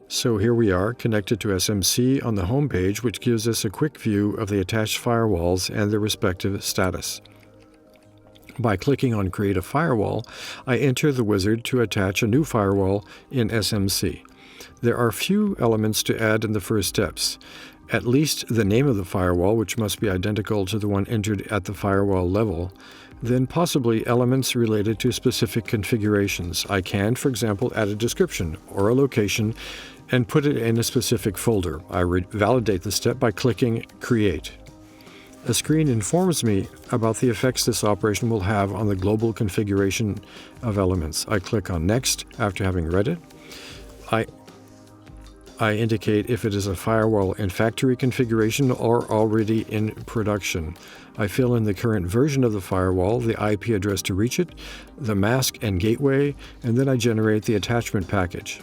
So here we are, connected to SMC on the home page, which gives us a quick view of the attached firewalls and their respective status. By clicking on Create a Firewall, I enter the wizard to attach a new firewall in SMC. There are few elements to add in the first steps. At least the name of the firewall, which must be identical to the one entered at the firewall level. Then possibly elements related to specific configurations. I can, for example, add a description or a location and put it in a specific folder. I validate the step by clicking Create. A screen informs me about the effects this operation will have on the global configuration of elements. I click on Next after having read it. I indicate if it is a firewall in factory configuration or already in production. I fill in the current version of the firewall, the IP address to reach it, the mask and gateway, and then I generate the attachment package.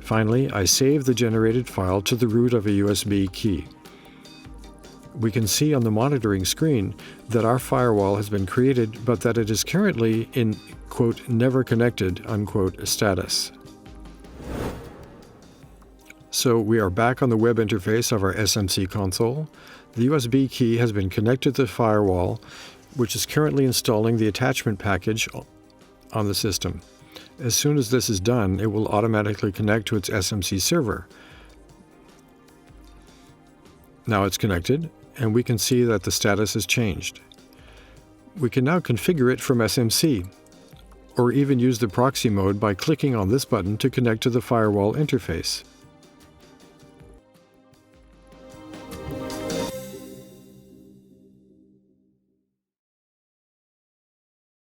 Finally, I save the generated file to the root of a USB key. We can see on the monitoring screen that our firewall has been created, but that it is currently in, quote, never connected, unquote, status. So we are back on the web interface of our SMC console. The USB key has been connected to the firewall, which is currently installing the attachment package on the system. As soon as this is done, it will automatically connect to its SMC server. Now it's connected, and we can see that the status has changed. We can now configure it from SMC, or even use the proxy mode by clicking on this button to connect to the firewall interface.